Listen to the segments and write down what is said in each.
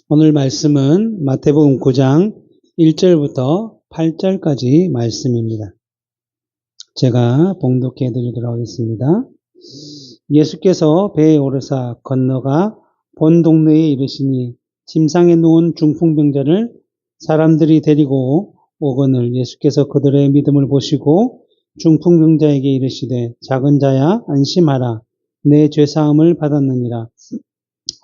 오늘 말씀은 마태복음 9장 1절부터 8절까지 말씀입니다. 제가 봉독해 드리도록 하겠습니다. 예수께서 배에 오르사 건너가 본 동네에 이르시니 침상에 누운 중풍병자를 사람들이 데리고 오거늘 예수께서 그들의 믿음을 보시고 중풍병자에게 이르시되 작은 자야 안심하라 내 죄사함을 받았느니라.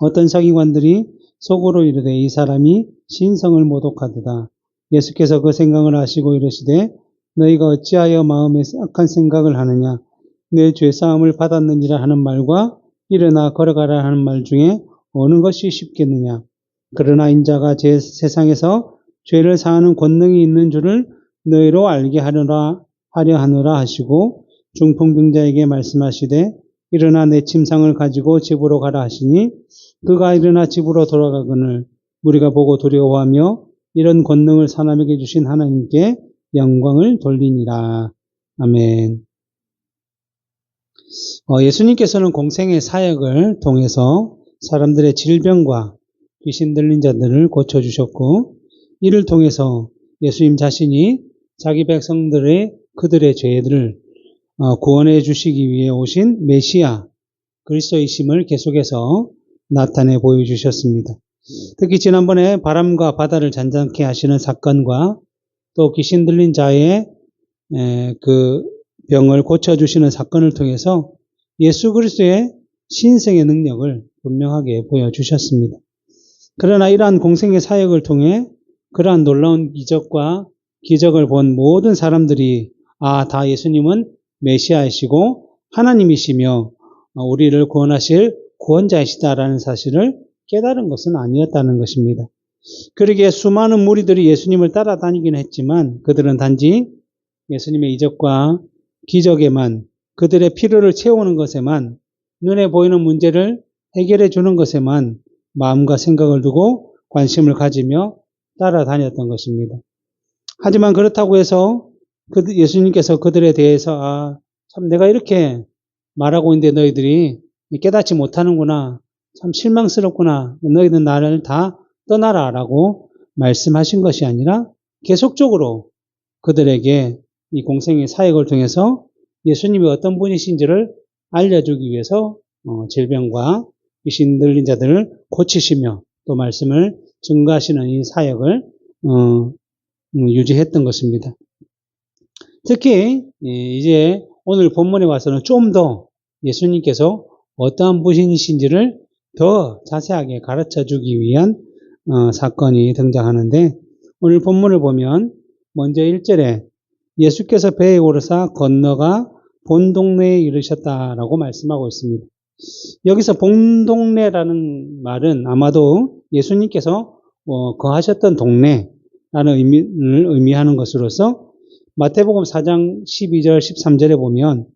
어떤 서기관들이 속으로 이르되 이 사람이 신성을 모독하도다. 예수께서 그 생각을 아시고 이르시되 너희가 어찌하여 마음에 악한 생각을 하느냐. 내 죄사함을 받았느니라 하는 말과 일어나 걸어가라 하는 말 중에 어느 것이 쉽겠느냐. 그러나 인자가 세상에서 죄를 사하는 권능이 있는 줄을 너희로 알게 하려 하느라 하시고 중풍병자에게 말씀하시되 일어나 내 침상을 가지고 집으로 가라 하시니 그가 일어나 집으로 돌아가거늘 우리가 보고 두려워하며 이런 권능을 사람에게 주신 하나님께 영광을 돌리니라. 아멘. 예수님께서는 공생의 사역을 통해서 사람들의 질병과 귀신 들린 자들을 고쳐주셨고 이를 통해서 예수님 자신이 자기 백성들의 그들의 죄들을 구원해 주시기 위해 오신 메시아 그리스도이심을 계속해서 나타내 보여주셨습니다. 특히 지난번에 바람과 바다를 잔잔케 하시는 사건과 또 귀신 들린 자의 그 병을 고쳐주시는 사건을 통해서 예수 그리스도의 신성의 능력을 분명하게 보여주셨습니다. 그러나 이러한 공생의 사역을 통해 그러한 놀라운 기적과 기적을 본 모든 사람들이 다 예수님은 메시아이시고 하나님이시며 우리를 구원하실 구원자이시다라는 사실을 깨달은 것은 아니었다는 것입니다. 그러기에 수많은 무리들이 예수님을 따라다니긴 했지만 그들은 단지 예수님의 이적과 기적에만 그들의 필요를 채우는 것에만 눈에 보이는 문제를 해결해 주는 것에만 마음과 생각을 두고 관심을 가지며 따라다녔던 것입니다. 하지만 그렇다고 해서 예수님께서 그들에 대해서 참 내가 이렇게 말하고 있는데 너희들이 깨닫지 못하는구나. 참 실망스럽구나. 너희는 나를 다 떠나라 라고 말씀하신 것이 아니라 계속적으로 그들에게 이 공생의 사역을 통해서 예수님이 어떤 분이신지를 알려주기 위해서 질병과 귀신 들린 자들을 고치시며 또 말씀을 증거하시는 이 사역을 유지했던 것입니다. 특히 이제 오늘 본문에 와서는 좀 더 예수님께서 어떠한 분이신지를 더 자세하게 가르쳐 주기 위한 사건이 등장하는데 오늘 본문을 보면 먼저 1절에 예수께서 배에 오르사 건너가 본 동네에 이르셨다라고 말씀하고 있습니다. 여기서 본 동네라는 말은 아마도 예수님께서 거하셨던 동네라는 의미를 의미하는 것으로서 마태복음 4장 12절 13절에 보면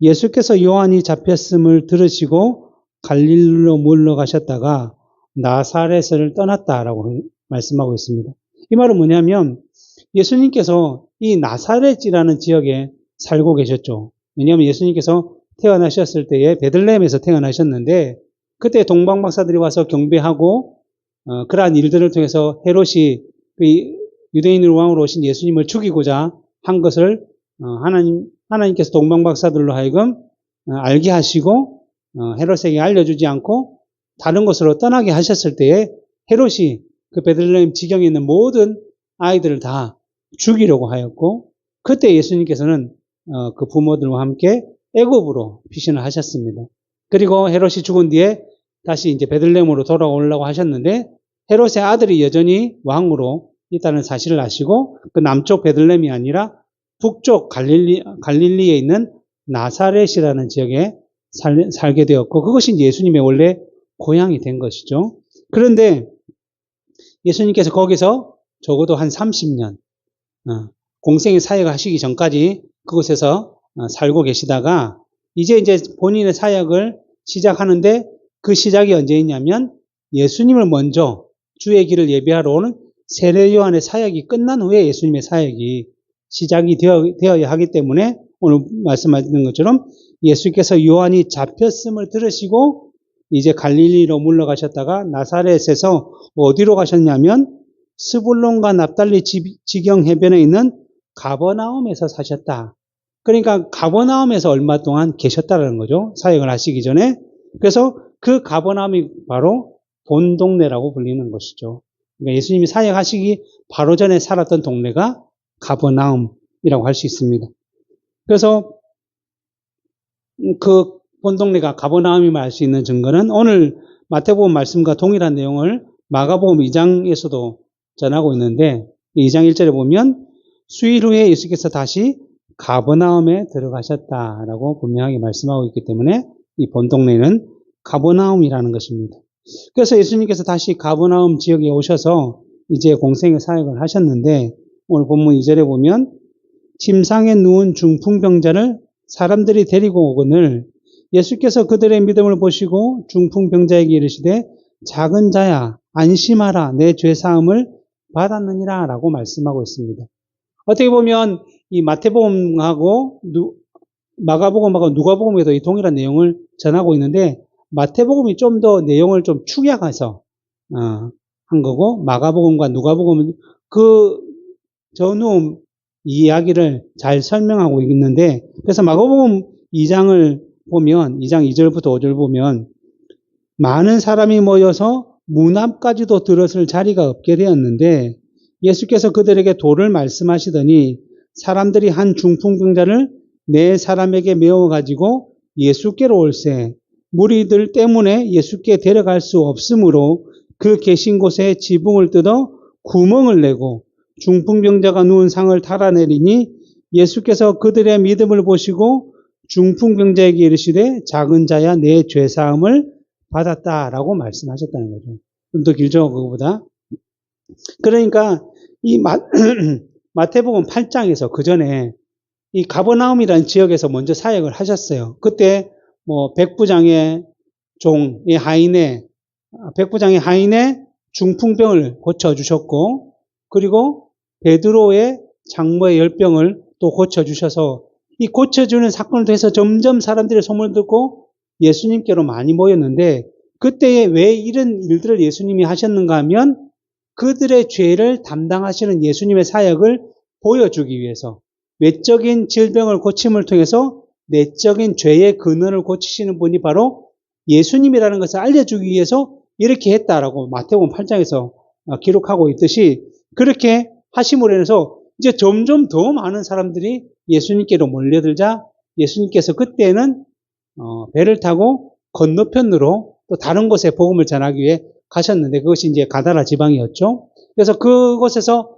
예수께서 요한이 잡혔음을 들으시고 갈릴리로 물러가셨다가 나사렛을 떠났다라고 말씀하고 있습니다. 이 말은 뭐냐면 예수님께서 이 나사렛이라는 지역에 살고 계셨죠. 왜냐하면 예수님께서 태어나셨을 때에 베들레헴에서 태어나셨는데 그때 동방박사들이 와서 경배하고 그러한 일들을 통해서 헤롯이 유대인으로 왕으로 오신 예수님을 죽이고자 한 것을 하나님께서 동방박사들로 하여금 알게 하시고 헤롯에게 알려주지 않고 다른 곳으로 떠나게 하셨을 때에 헤롯이 그 베들레헴 지경에 있는 모든 아이들을 다 죽이려고 하였고 그때 예수님께서는 그 부모들과 함께 애굽으로 피신을 하셨습니다. 그리고 헤롯이 죽은 뒤에 다시 이제 베들레헴으로 돌아오려고 하셨는데 헤롯의 아들이 여전히 왕으로 있다는 사실을 아시고 그 남쪽 베들레헴이 아니라 북쪽 갈릴리에 있는 나사렛이라는 지역에 살게 되었고 그것이 예수님의 원래 고향이 된 것이죠. 그런데 예수님께서 거기서 적어도 한 30년 공생의 사역을 하시기 전까지 그곳에서 살고 계시다가 이제 본인의 사역을 시작하는데 그 시작이 언제였냐면 예수님을 먼저 주의 길을 예비하러 오는 세례 요한의 사역이 끝난 후에 예수님의 사역이 시작이 되어야 하기 때문에 오늘 말씀하신 것처럼 예수께서 요한이 잡혔음을 들으시고 이제 갈릴리로 물러가셨다가 나사렛에서 어디로 가셨냐면 스불론과 납달리 지경 해변에 있는 가버나움에서 사셨다. 그러니까 가버나움에서 얼마 동안 계셨다는 거죠. 사역을 하시기 전에. 그래서 그 가버나움이 바로 본동네라고 불리는 것이죠. 그러니까 예수님이 사역하시기 바로 전에 살았던 동네가 가버나움이라고 할 수 있습니다. 그래서 그 본동네가 가버나움임을 알 수 있는 증거는 오늘 마태복음 말씀과 동일한 내용을 마가복음 2장에서도 전하고 있는데 2장 1절에 보면 수일 후에 예수께서 다시 가버나움에 들어가셨다라고 분명하게 말씀하고 있기 때문에 이 본동네는 가버나움이라는 것입니다. 그래서 예수님께서 다시 가버나움 지역에 오셔서 이제 공생의 사역을 하셨는데 오늘 본문 2절에 보면 침상에 누운 중풍병자를 사람들이 데리고 오거늘 예수께서 그들의 믿음을 보시고 중풍병자에게 이르시되 작은 자야 안심하라 내 죄사함을 받았느니라 라고 말씀하고 있습니다. 어떻게 보면 이 마태복음하고 마가복음하고 누가복음에도 이 동일한 내용을 전하고 있는데 마태복음이 좀 더 내용을 좀 축약해서 한 거고 마가복음과 누가복음은 그 전후 이야기를 잘 설명하고 있는데 그래서 마가복음 2장을 보면 2장 2절부터 5절 보면 많은 사람이 모여서 문 앞까지도 들었을 자리가 없게 되었는데 예수께서 그들에게 도를 말씀하시더니 사람들이 한 중풍병자를 네 사람에게 메워 가지고 예수께로 올세 무리들 때문에 예수께 데려갈 수 없으므로 그 계신 곳에 지붕을 뜯어 구멍을 내고 중풍병자가 누운 상을 달아내리니 예수께서 그들의 믿음을 보시고 중풍병자에게 이르시되 작은 자야 내 죄사함을 받았다라고 말씀하셨다는 거죠. 좀 더 길죠, 그거보다. 그러니까 이 마태복음 8장에서 그 전에 이 가버나움이라는 지역에서 먼저 사역을 하셨어요. 그때 뭐 백부장의 종의 백부장의 하인의 중풍병을 고쳐주셨고 그리고 베드로의 장모의 열병을 또 고쳐주셔서 이 고쳐주는 사건을 통해서 점점 사람들의 소문을 듣고 예수님께로 많이 모였는데 그때에 왜 이런 일들을 예수님이 하셨는가 하면 그들의 죄를 담당하시는 예수님의 사역을 보여주기 위해서 외적인 질병을 고침을 통해서 내적인 죄의 근원을 고치시는 분이 바로 예수님이라는 것을 알려주기 위해서 이렇게 했다라고 마태복음 8장에서 기록하고 있듯이 그렇게 하심으로 인해서 이제 점점 더 많은 사람들이 예수님께로 몰려들자 예수님께서 그때는 배를 타고 건너편으로 또 다른 곳에 복음을 전하기 위해 가셨는데 그것이 이제 가다라 지방이었죠. 그래서 그곳에서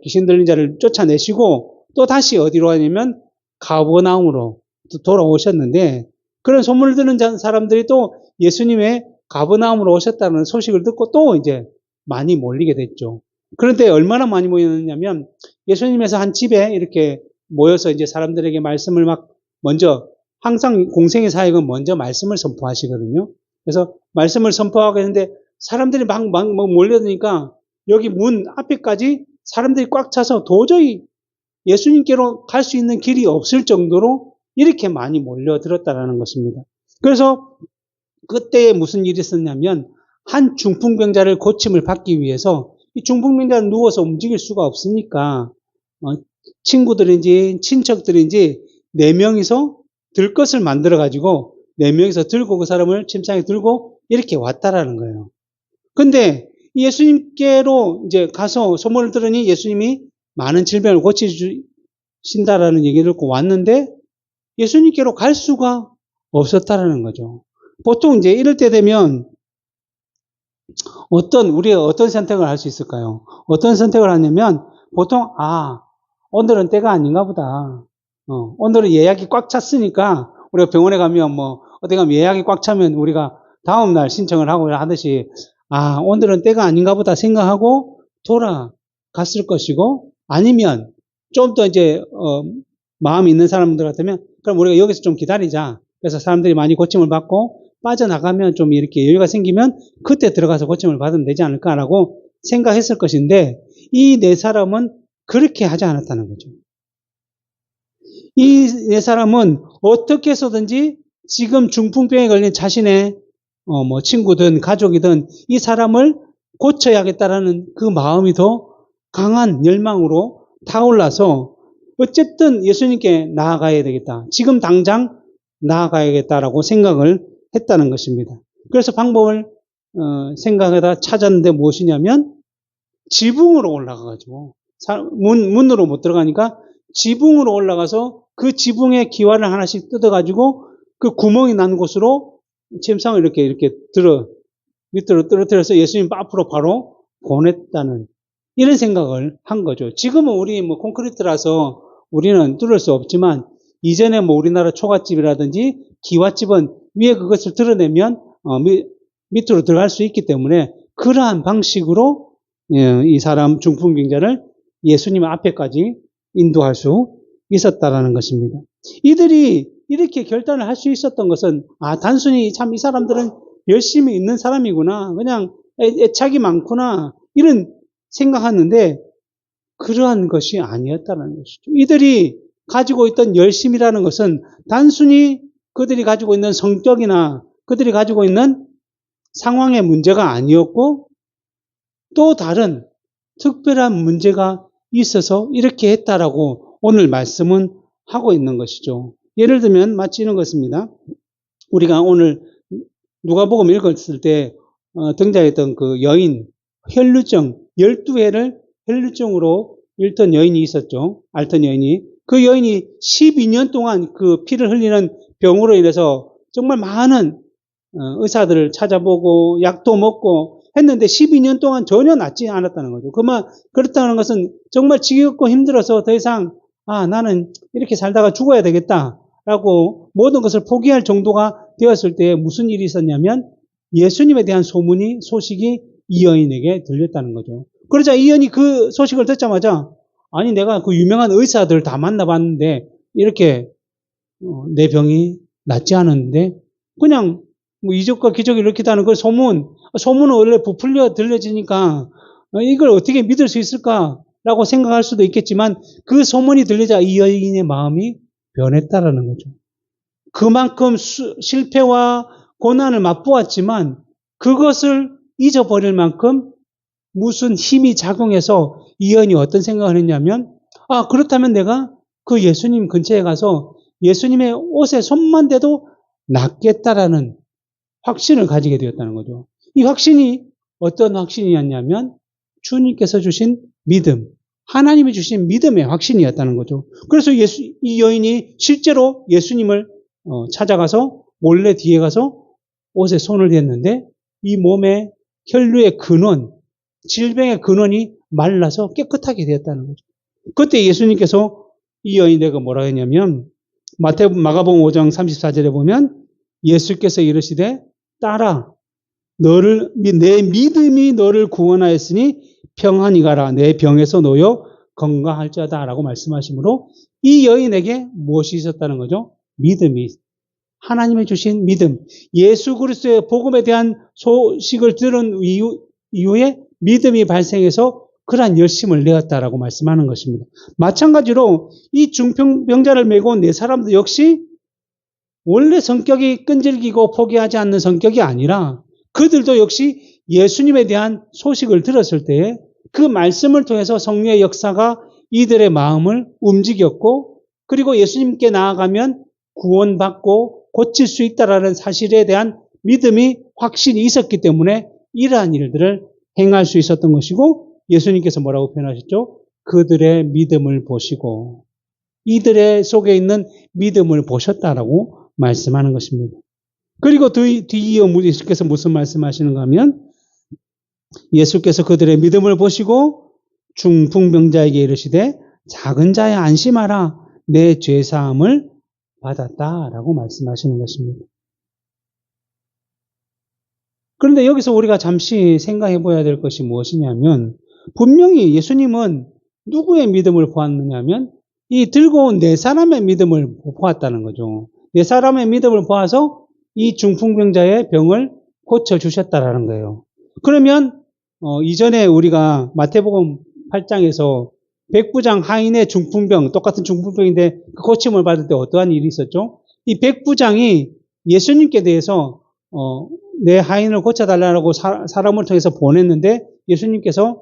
귀신 들린 자를 쫓아내시고 또 다시 어디로 가냐면 가버나움으로 돌아오셨는데 그런 소문을 듣는 사람들이 또 예수님의 가버나움으로 오셨다는 소식을 듣고 또 이제 많이 몰리게 됐죠. 그런데 얼마나 많이 모였냐면 예수님에서 한 집에 이렇게 모여서 이제 사람들에게 말씀을 막 먼저 항상 공생의 사역은 먼저 말씀을 선포하시거든요. 그래서 말씀을 선포하고 했는데 사람들이 막 몰려드니까 여기 문 앞에까지 사람들이 꽉 차서 도저히 예수님께로 갈 수 있는 길이 없을 정도로 이렇게 많이 몰려들었다는 것입니다. 그래서 그때 무슨 일이 있었냐면 한 중풍병자를 고침을 받기 위해서 이 중풍병자는 누워서 움직일 수가 없으니까 친구들인지 친척들인지 4명이서 들 것을 만들어 가지고 4명이서 들고 그 사람을 침상에 들고 이렇게 왔다라는 거예요. 근데 예수님께로 이제 가서 소문을 들으니 예수님이 많은 질병을 고치신다라는 얘기를 듣고 왔는데 예수님께로 갈 수가 없었다라는 거죠. 보통 이제 이럴 때 되면 우리가 어떤 선택을 할 수 있을까요? 어떤 선택을 하냐면 보통 오늘은 때가 아닌가 보다. 오늘은 예약이 꽉 찼으니까 우리가 병원에 가면 어디 가면 예약이 꽉 차면 우리가 다음날 신청을 하고 하듯이 오늘은 때가 아닌가 보다 생각하고 돌아갔을 것이고 아니면 좀 더 이제 마음이 있는 사람들 같으면 그럼 우리가 여기서 좀 기다리자. 그래서 사람들이 많이 고침을 받고 빠져나가면 좀 이렇게 여유가 생기면 그때 들어가서 고침을 받으면 되지 않을까라고 생각했을 것인데 이 4사람은 그렇게 하지 않았다는 거죠. 이 4사람은 어떻게 해서든지 지금 중풍병에 걸린 자신의 뭐 친구든 가족이든 이 사람을 고쳐야겠다라는 그 마음이 더 강한 열망으로 타올라서 어쨌든 예수님께 나아가야 되겠다. 지금 당장 나아가야겠다라고 생각을 했다는 것입니다. 그래서 방법을 생각하다 찾았는데 무엇이냐면 지붕으로 올라가가지고 문으로 못 들어가니까 지붕으로 올라가서 그 지붕의 기와를 하나씩 뜯어가지고 그 구멍이 난 곳으로 침상을 이렇게 밑으로 떨어뜨려서 예수님 앞으로 바로 보냈다는 이런 생각을 한 거죠. 지금은 우리 뭐 콘크리트라서 우리는 뚫을 수 없지만 이전에 뭐 우리나라 초가집이라든지 기와집은 위에 그것을 드러내면 밑으로 들어갈 수 있기 때문에 그러한 방식으로 이 사람 중풍병자를 예수님 앞에까지 인도할 수 있었다라는 것입니다. 이들이 이렇게 결단을 할 수 있었던 것은 단순히 참 이 사람들은 열심히 있는 사람이구나, 그냥 애착이 많구나 이런 생각하는데 그러한 것이 아니었다는 것이죠. 이들이 가지고 있던 열심이라는 것은 단순히 그들이 가지고 있는 성격이나 그들이 가지고 있는 상황의 문제가 아니었고 또 다른 특별한 문제가 있어서 이렇게 했다라고 오늘 말씀은 하고 있는 것이죠. 예를 들면 마치 이런 것입니다. 우리가 오늘 누가복음 읽었을 때 등장했던 그 여인 혈루증 12회를 혈루증으로 앓던 여인이 있었죠. 앓던 여인이 그 여인이 12년 동안 그 피를 흘리는 병으로 인해서 정말 많은 의사들을 찾아보고 약도 먹고 했는데 12년 동안 전혀 낫지 않았다는 거죠. 그렇다는 것은 정말 지겹고 힘들어서 더 이상 나는 이렇게 살다가 죽어야 되겠다라고 모든 것을 포기할 정도가 되었을 때 무슨 일이 있었냐면 예수님에 대한 소식이 이 여인에게 들렸다는 거죠. 그러자 이 여인이 그 소식을 듣자마자 내가 그 유명한 의사들 다 만나봤는데 이렇게 내 병이 낫지 않았는데 그냥 뭐 이적과 기적이 일으키다는 그 소문은 원래 부풀려 들려지니까 이걸 어떻게 믿을 수 있을까라고 생각할 수도 있겠지만 그 소문이 들리자 이 여인의 마음이 변했다라는 거죠. 그만큼 실패와 고난을 맛보았지만 그것을 잊어버릴 만큼 무슨 힘이 작용해서 이 여인이 어떤 생각을 했냐면 그렇다면 내가 그 예수님 근처에 가서 예수님의 옷에 손만 대도 낫겠다라는 확신을 가지게 되었다는 거죠. 이 확신이 어떤 확신이었냐면 주님께서 주신 믿음, 하나님이 주신 믿음의 확신이었다는 거죠. 그래서 이 여인이 실제로 예수님을 찾아가서 몰래 뒤에 가서 옷에 손을 댔는데 이 몸의 혈류의 근원, 질병의 근원이 말라서 깨끗하게 되었다는 거죠. 그때 예수님께서 이 여인에게 뭐라 했냐면 마가복음 5장 34절에 보면 예수께서 이르시되 딸아 내 믿음이 너를 구원하였으니 평안히 가라 내 병에서 놓여 건강할지어다 라고 말씀하시므로 이 여인에게 무엇이 있었다는 거죠? 믿음이 하나님의 주신 믿음 예수 그리스도의 복음에 대한 소식을 들은 이후에 믿음이 발생해서 그러한 열심을 내었다라고 말씀하는 것입니다. 마찬가지로 이 중풍병자를 메고 온 네 사람도 역시 원래 성격이 끈질기고 포기하지 않는 성격이 아니라 그들도 역시 예수님에 대한 소식을 들었을 때에 그 말씀을 통해서 성령의 역사가 이들의 마음을 움직였고 그리고 예수님께 나아가면 구원받고 고칠 수 있다라는 사실에 대한 믿음이 확신이 있었기 때문에 이러한 일들을 행할 수 있었던 것이고 예수님께서 뭐라고 표현하셨죠? 그들의 믿음을 보시고 이들의 속에 있는 믿음을 보셨다라고 말씀하는 것입니다. 그리고 뒤이어 예수께서 무슨 말씀하시는가 하면 예수께서 그들의 믿음을 보시고 중풍병자에게 이르시되 작은 자야 안심하라 내 죄사함을 받았다라고 말씀하시는 것입니다. 그런데 여기서 우리가 잠시 생각해 봐야 될 것이 무엇이냐면 분명히 예수님은 누구의 믿음을 보았느냐면 이 들고 온 네 사람의 믿음을 보았다는 거죠. 네 사람의 믿음을 보아서 이 중풍병자의 병을 고쳐주셨다라는 거예요. 그러면 이전에 우리가 마태복음 8장에서 백부장 하인의 중풍병, 똑같은 중풍병인데 그 고침을 받을 때 어떠한 일이 있었죠? 이 백부장이 예수님께 대해서 내 하인을 고쳐달라고 사람을 통해서 보냈는데 예수님께서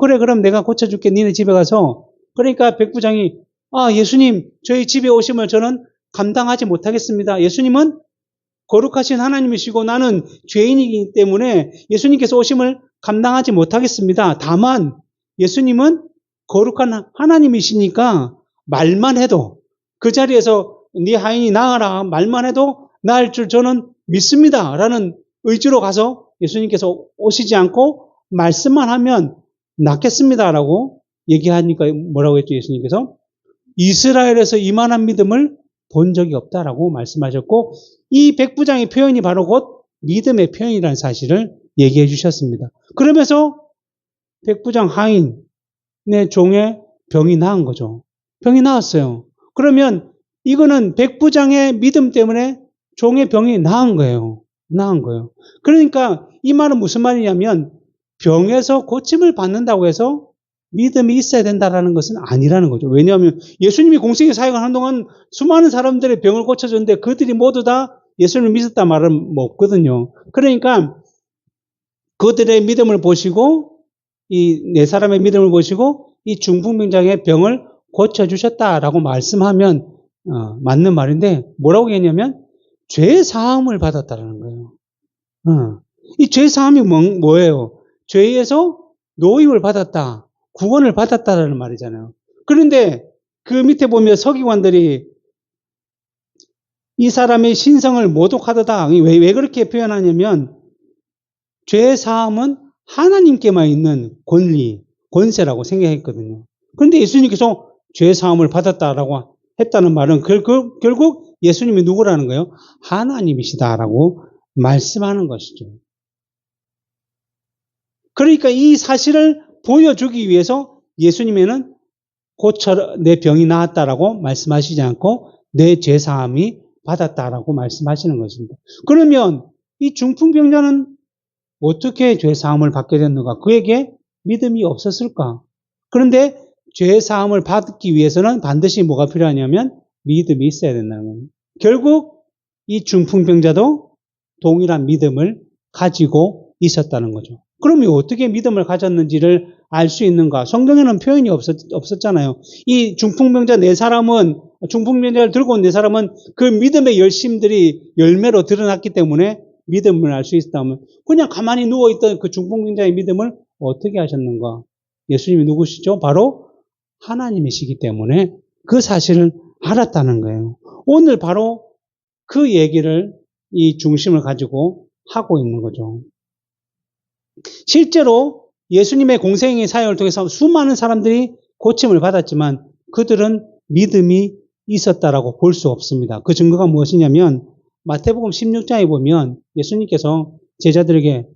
그래 그럼 내가 고쳐줄게 니네 집에 가서. 그러니까 백부장이 예수님 저희 집에 오심을 저는 감당하지 못하겠습니다. 예수님은 거룩하신 하나님이시고 나는 죄인이기 때문에 예수님께서 오심을 감당하지 못하겠습니다. 다만 예수님은 거룩한 하나님이시니까 말만 해도 그 자리에서 네 하인이 나가라 말만 해도 나을 줄 저는 믿습니다. 라는 의지로 가서 예수님께서 오시지 않고 말씀만 하면 낫겠습니다. 라고 얘기하니까 뭐라고 했죠? 예수님께서 이스라엘에서 이만한 믿음을 본 적이 없다라고 말씀하셨고 이 백부장의 표현이 바로 곧 믿음의 표현이라는 사실을 얘기해 주셨습니다. 그러면서 백부장 하인의 종의 병이 나은 거죠. 병이 나았어요. 그러면 이거는 백부장의 믿음 때문에 종의 병이 나은 거예요. 나은 거예요. 그러니까 이 말은 무슨 말이냐면 병에서 고침을 받는다고 해서 믿음이 있어야 된다는 것은 아니라는 거죠. 왜냐하면 예수님이 공생의 사역을 하는 동안 수많은 사람들의 병을 고쳐줬는데 그들이 모두 다 예수님을 믿었다 말은 없거든요. 그러니까 그들의 믿음을 보시고 이 네 사람의 믿음을 보시고 이 중풍병자의 병을 고쳐주셨다라고 말씀하면 맞는 말인데 뭐라고 했냐면 죄 사함을 받았다라는 거예요. 이 죄 사함이 뭐예요? 죄에서 노임을 받았다. 구원을 받았다라는 말이잖아요. 그런데 그 밑에 보면 서기관들이 이 사람의 신성을 모독하도다. 왜 그렇게 표현하냐면 죄 사함은 하나님께만 있는 권리, 권세라고 생각했거든요. 그런데 예수님께서 죄 사함을 받았다라고 했다는 말은 결국 예수님이 누구라는 거예요? 하나님이시다라고 말씀하는 것이죠. 그러니까 이 사실을 보여주기 위해서 예수님에는 내 병이 나았다라고 말씀하시지 않고 내 죄사함이 받았다라고 말씀하시는 것입니다. 그러면 이 중풍병자는 어떻게 죄사함을 받게 됐는가? 그에게 믿음이 없었을까? 그런데 죄사함을 받기 위해서는 반드시 뭐가 필요하냐면 믿음이 있어야 된다는 거예요. 결국 이 중풍병자도 동일한 믿음을 가지고 있었다는 거죠. 그러면 어떻게 믿음을 가졌는지를 알 수 있는가? 성경에는 표현이 없었잖아요. 이 중풍병자 네 사람은, 중풍병자를 들고 온 네 사람은 그 믿음의 열심들이 열매로 드러났기 때문에 믿음을 알 수 있다면 그냥 가만히 누워있던 그 중풍병자의 믿음을 어떻게 하셨는가? 예수님이 누구시죠? 바로 하나님이시기 때문에 그 사실을 알았다는 거예요. 오늘 바로 그 얘기를 이 중심을 가지고 하고 있는 거죠. 실제로 예수님의 공생의 사역을 통해서 수많은 사람들이 고침을 받았지만 그들은 믿음이 있었다라고 볼 수 없습니다. 그 증거가 무엇이냐면 마태복음 16장에 보면 예수님께서 제자들에게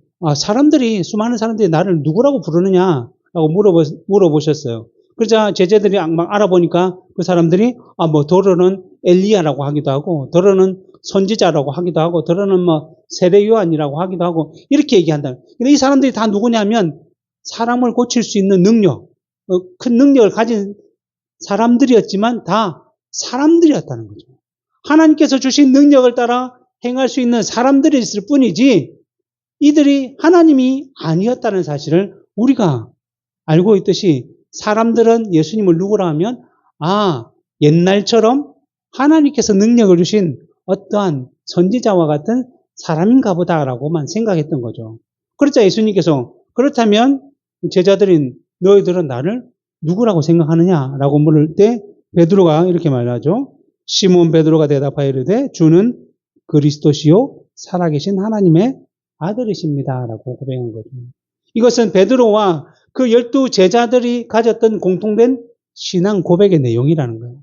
수많은 사람들이 나를 누구라고 부르느냐라고 물어보셨어요. 그러자 제자들이 막 알아보니까 그 사람들이 더러는 엘리야라고 하기도 하고 더러는 선지자라고 하기도 하고 더러는 세례 요한이라고 하기도 하고 이렇게 얘기한다. 근데 이 사람들이 다 누구냐면 사람을 고칠 수 있는 능력, 큰 능력을 가진 사람들이었지만 다 사람들이었다는 거죠. 하나님께서 주신 능력을 따라 행할 수 있는 사람들이 있을 뿐이지 이들이 하나님이 아니었다는 사실을 우리가 알고 있듯이 사람들은 예수님을 누구라 하면 옛날처럼 하나님께서 능력을 주신 어떠한 선지자와 같은 사람인가 보다라고만 생각했던 거죠. 그렇자 예수님께서 그렇다면 제자들인 너희들은 나를 누구라고 생각하느냐라고 물을 때 베드로가 이렇게 말하죠. 시몬 베드로가 대답하여 이르되 주는 그리스도시요 살아계신 하나님의 아들이십니다라고 고백한 거죠. 이것은 베드로와 그 12 제자들이 가졌던 공통된 신앙 고백의 내용이라는 거예요.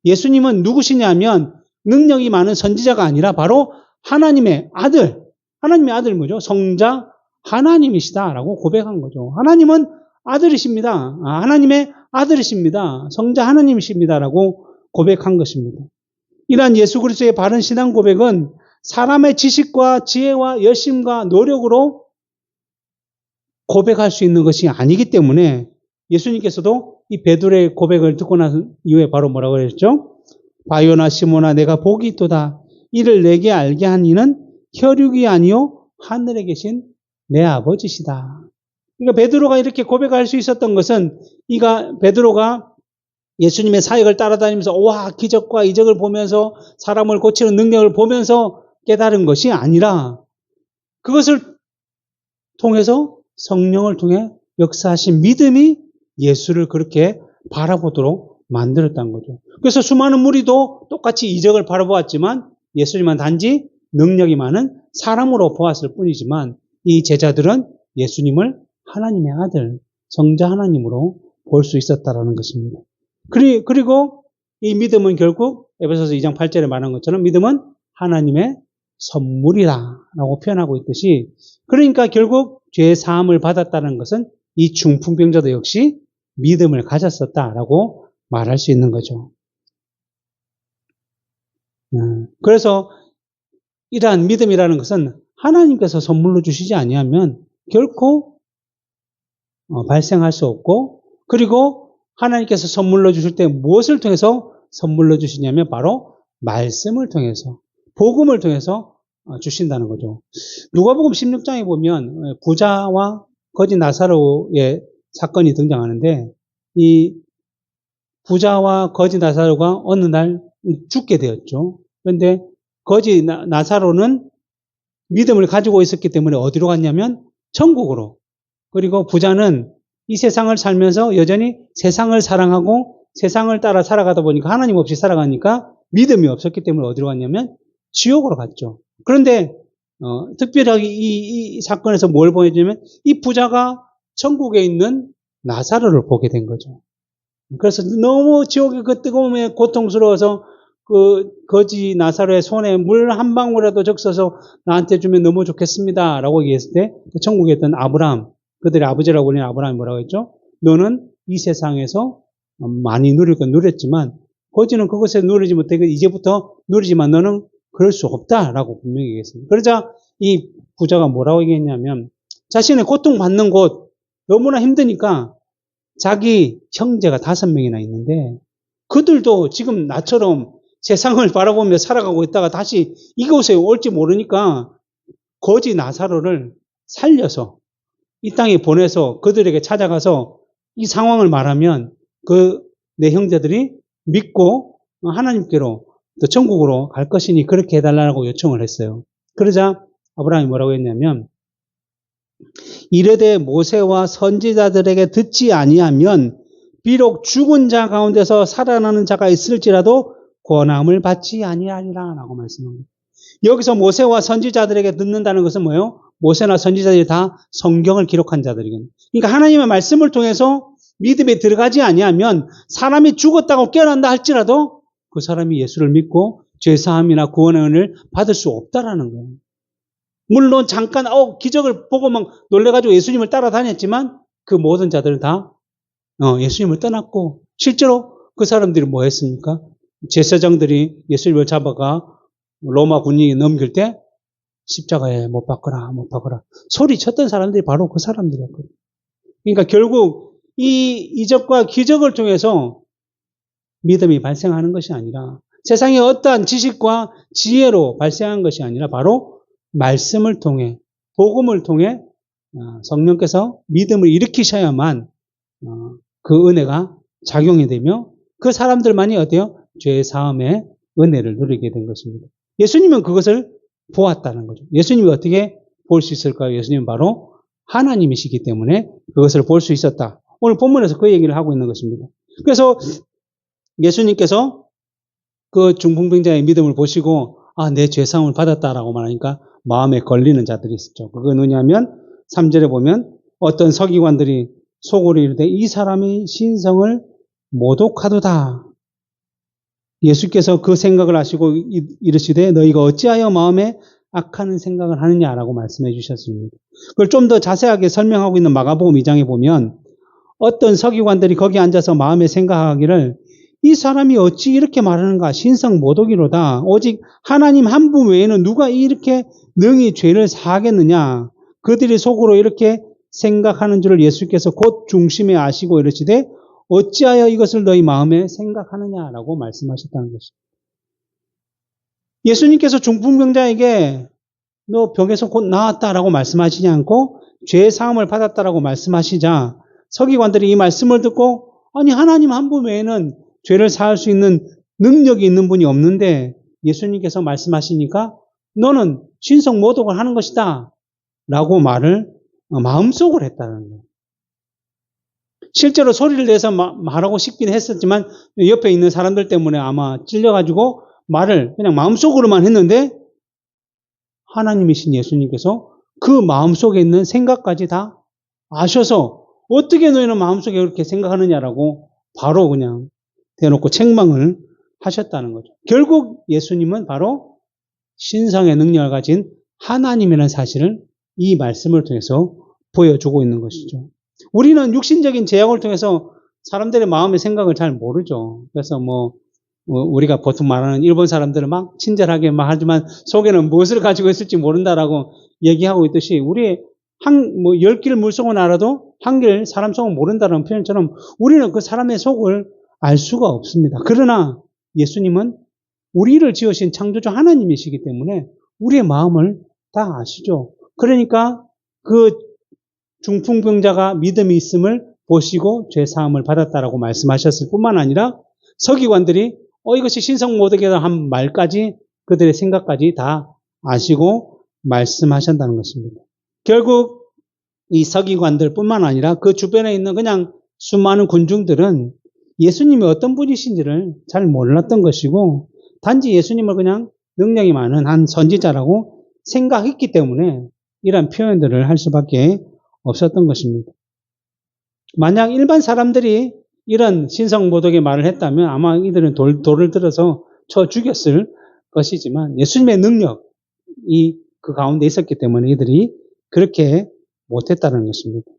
예수님은 누구시냐면 능력이 많은 선지자가 아니라 바로 하나님의 아들. 하나님의 아들 뭐죠? 성자 하나님이시다라고 고백한 거죠. 하나님은 아들이십니다. 하나님의 아들이십니다. 성자 하나님이십니다라고 고백한 것입니다. 이러한 예수 그리스도의 바른 신앙 고백은 사람의 지식과 지혜와 열심과 노력으로 고백할 수 있는 것이 아니기 때문에 예수님께서도 이 베드로의 고백을 듣고 난 이후에 바로 뭐라고 그랬죠? 바요나 시몬아 내가 복이 있도다. 이를 내게 알게 한 이는 혈육이 아니요 하늘에 계신 내 아버지시다. 그러니까 베드로가 이렇게 고백할 수 있었던 것은 베드로가 예수님의 사역을 따라다니면서 와 기적과 이적을 보면서 사람을 고치는 능력을 보면서 깨달은 것이 아니라 그것을 통해서 성령을 통해 역사하신 믿음이 예수를 그렇게 바라보도록 만들었다는 거죠. 그래서 수많은 무리도 똑같이 이적을 바라보았지만 예수님은 단지 능력이 많은 사람으로 보았을 뿐이지만 이 제자들은 예수님을 하나님의 아들, 성자 하나님으로 볼 수 있었다라는 것입니다. 그리고 이 믿음은 결국 에베소서 2장 8절에 말한 것처럼 믿음은 하나님의 선물이라고 표현하고 있듯이 그러니까 결국 죄 사함을 받았다는 것은 이 중풍병자도 역시 믿음을 가졌었다라고 말할 수 있는 거죠. 그래서 이러한 믿음이라는 것은 하나님께서 선물로 주시지 아니하면 결코 발생할 수 없고 그리고 하나님께서 선물로 주실 때 무엇을 통해서 선물로 주시냐면 바로 말씀을 통해서 복음을 통해서 주신다는 거죠. 누가복음 16장에 보면 부자와 거지 나사로의 사건이 등장하는데 이 부자와 거지 나사로가 어느 날 죽게 되었죠. 그런데 거지 나사로는 믿음을 가지고 있었기 때문에 어디로 갔냐면 천국으로. 그리고 부자는 이 세상을 살면서 여전히 세상을 사랑하고 세상을 따라 살아가다 보니까 하나님 없이 살아가니까 믿음이 없었기 때문에 어디로 갔냐면 지옥으로 갔죠. 그런데 특별하게 이 사건에서 뭘 보여주냐면 이 부자가 천국에 있는 나사로를 보게 된 거죠. 그래서 너무 지옥의 그 뜨거움에 고통스러워서 그 거지 나사로의 손에 물 한 방울이라도 적셔서 나한테 주면 너무 좋겠습니다. 라고 얘기했을 때 천국에 있던 아브라함, 그들의 아버지라고 불리는 아브라함이 뭐라고 했죠? 너는 이 세상에서 많이 누릴 건 누렸지만 거지는 그것에 누리지 못하고 이제부터 누리지만 너는 그럴 수 없다라고 분명히 얘기했습니다. 그러자 이 부자가 뭐라고 얘기했냐면 자신의 고통받는 곳 너무나 힘드니까 자기 형제가 5명이나 있는데 그들도 지금 나처럼 세상을 바라보며 살아가고 있다가 다시 이곳에 올지 모르니까 거지 나사로를 살려서 이 땅에 보내서 그들에게 찾아가서 이 상황을 말하면 내 형제들이 믿고 하나님께로 또 천국으로 갈 것이니 그렇게 해달라고 요청을 했어요. 그러자 아브라함이 뭐라고 했냐면 이르되 모세와 선지자들에게 듣지 아니하면 비록 죽은 자 가운데서 살아나는 자가 있을지라도 권함을 받지 아니하리라 라고 말씀합니다. 여기서 모세와 선지자들에게 듣는다는 것은 뭐예요? 모세나 선지자들이 다 성경을 기록한 자들이거든요. 그러니까 하나님의 말씀을 통해서 믿음에 들어가지 아니하면 사람이 죽었다고 깨어난다 할지라도 그 사람이 예수를 믿고 죄사함이나 구원의 은혜를 받을 수 없다라는 거예요. 물론 잠깐 기적을 보고 막 놀래가지고 예수님을 따라다녔지만 그 모든 자들은 다 예수님을 떠났고 실제로 그 사람들이 뭐 했습니까? 제사장들이 예수님을 잡아가 로마 군인이 넘길 때 십자가에 못 박거라 소리쳤던 사람들이 바로 그 사람들이었거든요. 그러니까 결국 이 이적과 기적을 통해서 믿음이 발생하는 것이 아니라 세상의 어떠한 지식과 지혜로 발생한 것이 아니라 바로 말씀을 통해 복음을 통해 성령께서 믿음을 일으키셔야만 그 은혜가 작용이 되며 그 사람들만이 어때요? 죄 사함의 은혜를 누리게 된 것입니다. 예수님은 그것을 보았다는 거죠. 예수님이 어떻게 볼 수 있을까요? 예수님은 바로 하나님이시기 때문에 그것을 볼 수 있었다. 오늘 본문에서 그 얘기를 하고 있는 것입니다. 그래서 예수님께서 그 중풍병자의 믿음을 보시고 내 죄사함을 받았다라고 말하니까 마음에 걸리는 자들이 있었죠. 그건 뭐냐면 3절에 보면 어떤 서기관들이 속으로 이르되 이 사람의 신성을 모독하도다. 예수께서 그 생각을 하시고 이르시되 너희가 어찌하여 마음에 악하는 생각을 하느냐라고 말씀해 주셨습니다. 그걸 좀 더 자세하게 설명하고 있는 마가복음 2장에 보면 어떤 서기관들이 거기 앉아서 마음에 생각하기를 이 사람이 어찌 이렇게 말하는가 신성 모독이로다. 오직 하나님 한 분 외에는 누가 이렇게 능히 죄를 사하겠느냐. 그들이 속으로 이렇게 생각하는 줄을 예수께서 곧 중심에 아시고 이르시되 어찌하여 이것을 너희 마음에 생각하느냐라고 말씀하셨다는 것입니다. 예수님께서 중풍병자에게 너 병에서 곧 나았다라고 말씀하시지 않고 죄 사함을 받았다라고 말씀하시자 서기관들이 이 말씀을 듣고 아니 하나님 한 분 외에는 죄를 사할 수 있는 능력이 있는 분이 없는데 예수님께서 말씀하시니까 너는 신성 모독을 하는 것이다 라고 말을 마음속으로 했다는 거예요. 실제로 소리를 내서 말하고 싶긴 했었지만 옆에 있는 사람들 때문에 아마 찔려가지고 말을 그냥 마음속으로만 했는데 하나님이신 예수님께서 그 마음속에 있는 생각까지 다 아셔서 어떻게 너희는 마음속에 그렇게 생각하느냐라고 바로 그냥 대놓고 책망을 하셨다는 거죠. 결국 예수님은 바로 신성의 능력을 가진 하나님이라는 사실을 이 말씀을 통해서 보여주고 있는 것이죠. 우리는 육신적인 제약을 통해서 사람들의 마음의 생각을 잘 모르죠. 그래서 우리가 보통 말하는 일본 사람들은 막 친절하게 막 하지만 속에는 무엇을 가지고 있을지 모른다라고 얘기하고 있듯이 우리 10길 물속은 알아도 한 길 사람 속은 모른다는 표현처럼 우리는 그 사람의 속을 알 수가 없습니다. 그러나 예수님은 우리를 지으신 창조주 하나님이시기 때문에 우리의 마음을 다 아시죠. 그러니까 그 중풍병자가 믿음이 있음을 보시고 죄사함을 받았다라고 말씀하셨을 뿐만 아니라 서기관들이 이것이 신성모독이다 한 말까지 그들의 생각까지 다 아시고 말씀하셨다는 것입니다. 결국 이 서기관들 뿐만 아니라 그 주변에 있는 그냥 수많은 군중들은 예수님이 어떤 분이신지를 잘 몰랐던 것이고 단지 예수님을 그냥 능력이 많은 한 선지자라고 생각했기 때문에 이런 표현들을 할 수밖에 없었던 것입니다. 만약 일반 사람들이 이런 신성모독의 말을 했다면 아마 이들은 돌을 들어서 쳐 죽였을 것이지만 예수님의 능력이 그 가운데 있었기 때문에 이들이 그렇게 못했다는 것입니다.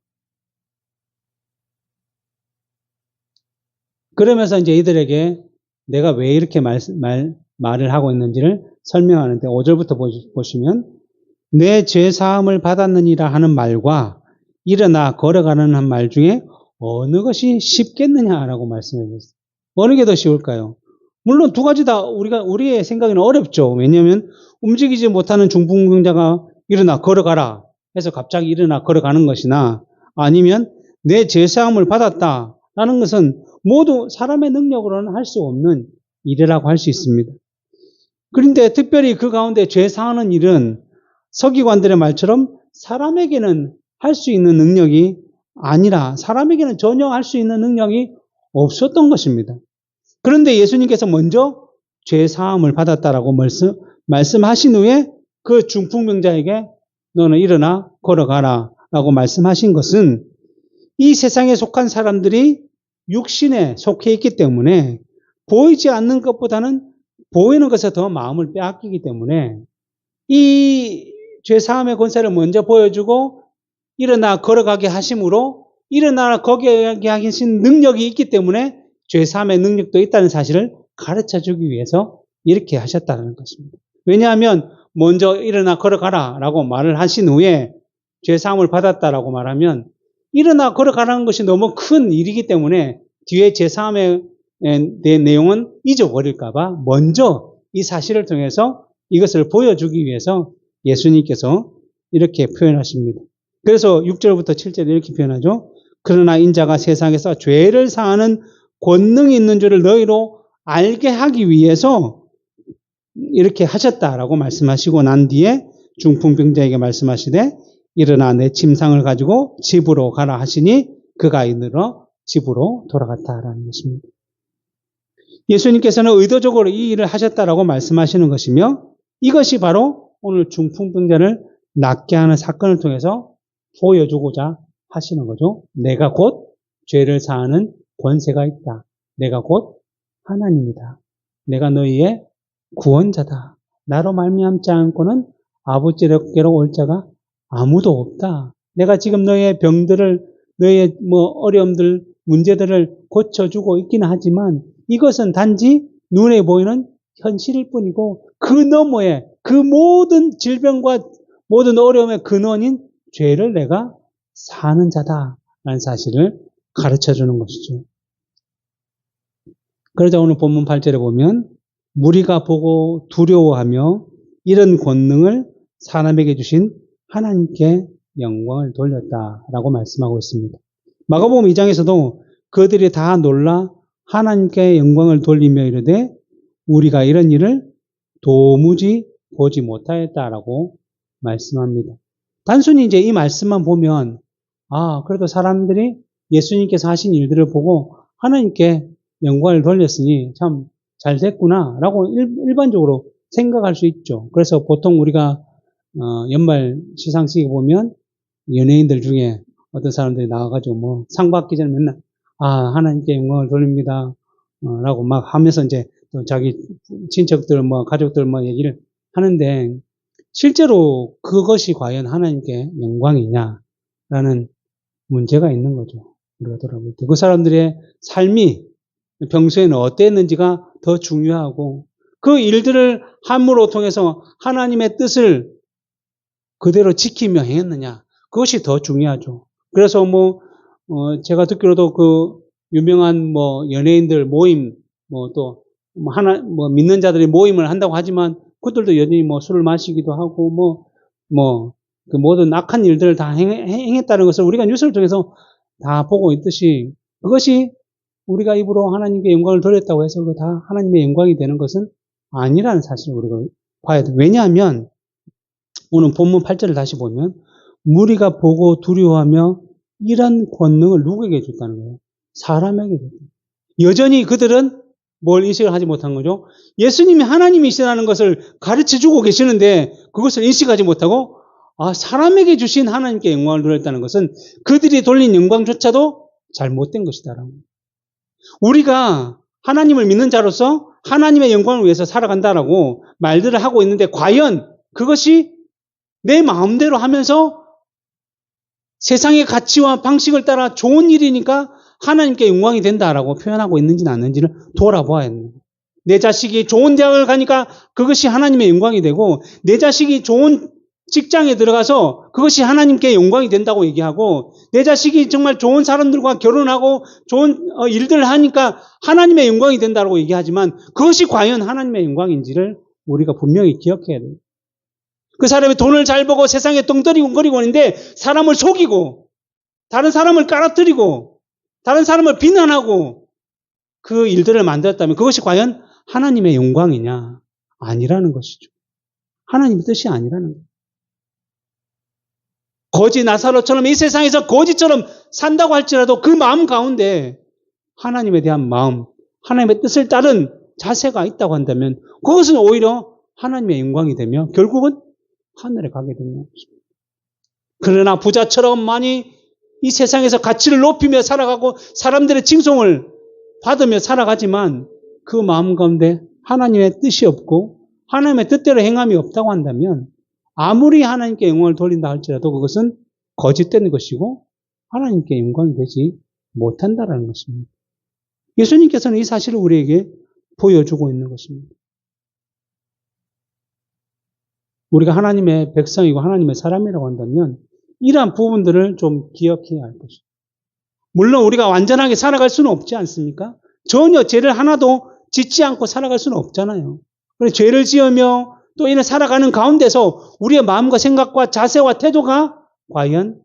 그러면서 이제 이들에게 내가 왜 이렇게 말을 하고 있는지를 설명하는데 5절부터 보시면 내 죄사함을 받았느니라 하는 말과 일어나 걸어가는 한 말 중에 어느 것이 쉽겠느냐라고 말씀해 주셨어요. 어느 게 더 쉬울까요? 물론 두 가지 다 우리의 생각에는 어렵죠. 왜냐하면 움직이지 못하는 중풍병자가 일어나 걸어가라 해서 갑자기 일어나 걸어가는 것이나 아니면 내 죄사함을 받았다라는 것은 모두 사람의 능력으로는 할 수 없는 일이라고 할 수 있습니다. 그런데 특별히 그 가운데 죄사하는 일은 서기관들의 말처럼 사람에게는 할 수 있는 능력이 아니라 사람에게는 전혀 할 수 있는 능력이 없었던 것입니다. 그런데 예수님께서 먼저 죄사함을 받았다라고 말씀하신 후에 그 중풍병자에게 너는 일어나 걸어가라 라고 말씀하신 것은 이 세상에 속한 사람들이 육신에 속해 있기 때문에 보이지 않는 것보다는 보이는 것에 더 마음을 빼앗기기 때문에 이 죄사함의 권세를 먼저 보여주고 일어나 걸어가게 하심으로 일어나 거기에 하신 능력이 있기 때문에 죄사함의 능력도 있다는 사실을 가르쳐주기 위해서 이렇게 하셨다는 것입니다. 왜냐하면 먼저 일어나 걸어가라 라고 말을 하신 후에 죄사함을 받았다라고 말하면 일어나 걸어가라는 것이 너무 큰 일이기 때문에 뒤에 죄사함의 내용은 잊어버릴까 봐 먼저 이 사실을 통해서 이것을 보여주기 위해서 예수님께서 이렇게 표현하십니다. 그래서 6절부터 7절에 이렇게 표현하죠. 그러나 인자가 세상에서 죄를 사하는 권능이 있는 줄을 너희로 알게 하기 위해서 이렇게 하셨다라고 말씀하시고 난 뒤에 중풍병자에게 말씀하시되 일어나 내 침상을 가지고 집으로 가라 하시니 그가 일어나 집으로 돌아갔다라는 것입니다. 예수님께서는 의도적으로 이 일을 하셨다라고 말씀하시는 것이며 이것이 바로 오늘 중풍병자를 낫게 하는 사건을 통해서 보여주고자 하시는 거죠. 내가 곧 죄를 사하는 권세가 있다. 내가 곧 하나님이다. 내가 너희의 구원자다. 나로 말미암지 않고는 아버지께로 올 자가 아무도 없다. 내가 지금 너희의 병들을 너희의 어려움들 문제들을 고쳐주고 있기는 하지만 이것은 단지 눈에 보이는 현실일 뿐이고 그 너머에 그 모든 질병과 모든 어려움의 근원인 죄를 내가 사는 자다라는 사실을 가르쳐주는 것이죠. 그러자 오늘 본문 8절에 보면 무리가 보고 두려워하며 이런 권능을 사람에게 주신 하나님께 영광을 돌렸다라고 말씀하고 있습니다. 마가복음 2장에서도 그들이 다 놀라 하나님께 영광을 돌리며 이르되 우리가 이런 일을 도무지 보지 못하였다라고 말씀합니다. 단순히 이제 이 말씀만 보면 그래도 사람들이 예수님께서 하신 일들을 보고 하나님께 영광을 돌렸으니 참 잘 됐구나라고 일반적으로 생각할 수 있죠. 그래서 보통 우리가 연말 시상식에 보면 연예인들 중에 어떤 사람들이 나와가지고 뭐 상 받기 전에 맨날 하나님께 영광을 돌립니다 라고 막 하면서 이제 또 자기 친척들 뭐 가족들 뭐 얘기를 하는데 실제로 그것이 과연 하나님께 영광이냐라는 문제가 있는 거죠. 우리가 돌아볼 때 그 사람들의 삶이 평소에는 어땠는지가 더 중요하고 그 일들을 함으로 통해서 하나님의 뜻을 그대로 지키며 행했느냐 그것이 더 중요하죠. 그래서 제가 듣기로도 그 유명한 연예인들 모임 또 믿는 자들이 모임을 한다고 하지만 그들도 여전히 술을 마시기도 하고 그 모든 악한 일들을 다 행했다는 것을 우리가 뉴스를 통해서 다 보고 있듯이 그것이 우리가 입으로 하나님께 영광을 돌렸다고 해서 그 다 하나님의 영광이 되는 것은 아니라는 사실을 우리가 봐야 돼요. 왜냐하면 오늘 본문 8절을 다시 보면 무리가 보고 두려워하며 이런 권능을 누구에게 줬다는 거예요? 사람에게 줬다. 여전히 그들은 뭘 인식을 하지 못한 거죠? 예수님이 하나님이시라는 것을 가르쳐주고 계시는데 그것을 인식하지 못하고 사람에게 주신 하나님께 영광을 돌렸다는 것은 그들이 돌린 영광조차도 잘못된 것이다라고. 우리가 하나님을 믿는 자로서 하나님의 영광을 위해서 살아간다라고 말들을 하고 있는데 과연 그것이 내 마음대로 하면서 세상의 가치와 방식을 따라 좋은 일이니까 하나님께 영광이 된다라고 표현하고 있는지는 않는지를 돌아봐야 합니다. 내 자식이 좋은 대학을 가니까 그것이 하나님의 영광이 되고 내 자식이 좋은 직장에 들어가서 그것이 하나님께 영광이 된다고 얘기하고 내 자식이 정말 좋은 사람들과 결혼하고 좋은 일들을 하니까 하나님의 영광이 된다고 얘기하지만 그것이 과연 하나님의 영광인지를 우리가 분명히 기억해야 돼요. 그 사람이 돈을 잘 벌고 세상에 덩더리고 있는데 사람을 속이고 다른 사람을 깔아뜨리고 다른 사람을 비난하고 그 일들을 만들었다면 그것이 과연 하나님의 영광이냐? 아니라는 것이죠. 하나님의 뜻이 아니라는 거예요. 거지 나사로처럼 이 세상에서 거지처럼 산다고 할지라도 그 마음 가운데 하나님에 대한 마음, 하나님의 뜻을 따른 자세가 있다고 한다면 그것은 오히려 하나님의 영광이 되며 결국은 하늘에 가게 되는 것입니다. 그러나 부자처럼 많이 이 세상에서 가치를 높이며 살아가고 사람들의 칭송을 받으며 살아가지만 그 마음 가운데 하나님의 뜻이 없고 하나님의 뜻대로 행함이 없다고 한다면 아무리 하나님께 영광을 돌린다 할지라도 그것은 거짓된 것이고 하나님께 영광이 되지 못한다라는 것입니다. 예수님께서는 이 사실을 우리에게 보여주고 있는 것입니다. 우리가 하나님의 백성이고 하나님의 사람이라고 한다면 이러한 부분들을 좀 기억해야 할 것입니다. 물론 우리가 완전하게 살아갈 수는 없지 않습니까? 전혀 죄를 하나도 짓지 않고 살아갈 수는 없잖아요. 그래서 죄를 지으며 또 이런 살아가는 가운데서 우리의 마음과 생각과 자세와 태도가 과연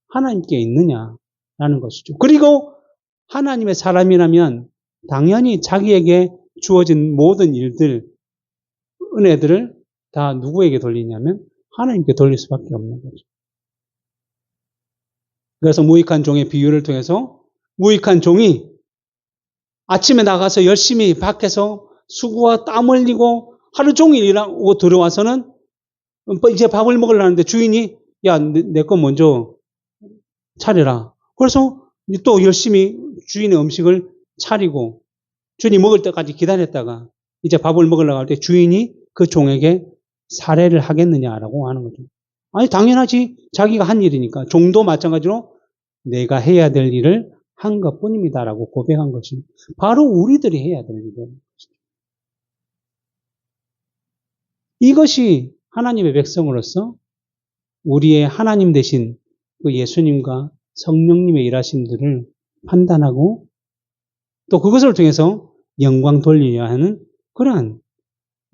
하나님께 있느냐라는 것이죠. 그리고 하나님의 사람이라면 당연히 자기에게 주어진 모든 일들, 은혜들을 다 누구에게 돌리냐면 하나님께 돌릴 수밖에 없는 거죠. 그래서 무익한 종의 비유를 통해서 무익한 종이 아침에 나가서 열심히 밖에서 수고와 땀 흘리고 하루 종일 일하고 들어와서는 이제 밥을 먹으려는데 주인이 야, 내 거 먼저 차려라. 그래서 또 열심히 주인의 음식을 차리고 주인이 먹을 때까지 기다렸다가 이제 밥을 먹으려고 할 때 주인이 그 종에게 살해를 하겠느냐라고 하는 거죠. 아니 당연하지. 자기가 한 일이니까. 종도 마찬가지로 내가 해야 될 일을 한 것뿐입니다라고 고백한 것이 바로 우리들이 해야 될 일이에요. 이것이 하나님의 백성으로서 우리의 하나님 되신 그 예수님과 성령님의 일하심들을 판단하고 또 그것을 통해서 영광 돌리려 하는 그러한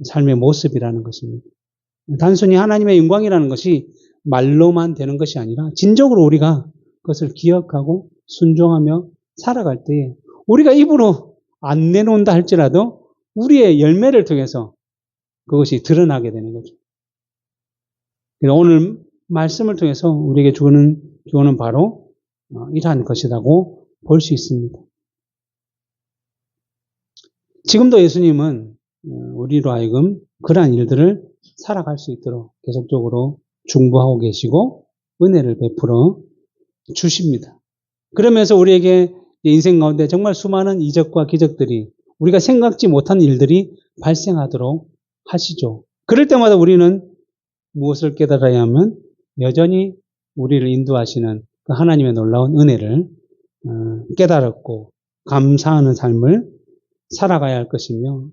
삶의 모습이라는 것입니다. 단순히 하나님의 영광이라는 것이 말로만 되는 것이 아니라 진정으로 우리가 그것을 기억하고 순종하며 살아갈 때에 우리가 입으로 안 내놓는다 할지라도 우리의 열매를 통해서 그것이 드러나게 되는 거죠. 오늘 말씀을 통해서 우리에게 주는 교훈은 바로 이러한 것이라고 볼 수 있습니다. 지금도 예수님은 우리로 하여금 그러한 일들을 살아갈 수 있도록 계속적으로 중보하고 계시고 은혜를 베풀어 주십니다. 그러면서 우리에게 인생 가운데 정말 수많은 이적과 기적들이 우리가 생각지 못한 일들이 발생하도록 하시죠. 그럴 때마다 우리는 무엇을 깨달아야 하면 여전히 우리를 인도하시는 그 하나님의 놀라운 은혜를 깨달았고 감사하는 삶을 살아가야 할 것이며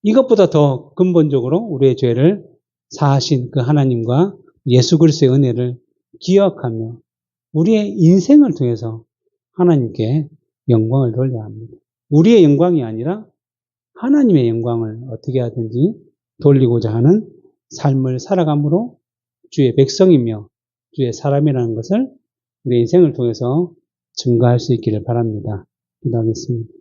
이것보다 더 근본적으로 우리의 죄를 사하신 그 하나님과 예수 그리스도의 은혜를 기억하며 우리의 인생을 통해서 하나님께 영광을 돌려야 합니다. 우리의 영광이 아니라 하나님의 영광을 어떻게 하든지 돌리고자 하는 삶을 살아감으로 주의 백성이며 주의 사람이라는 것을 우리 인생을 통해서 증거할 수 있기를 바랍니다. 기도하겠습니다.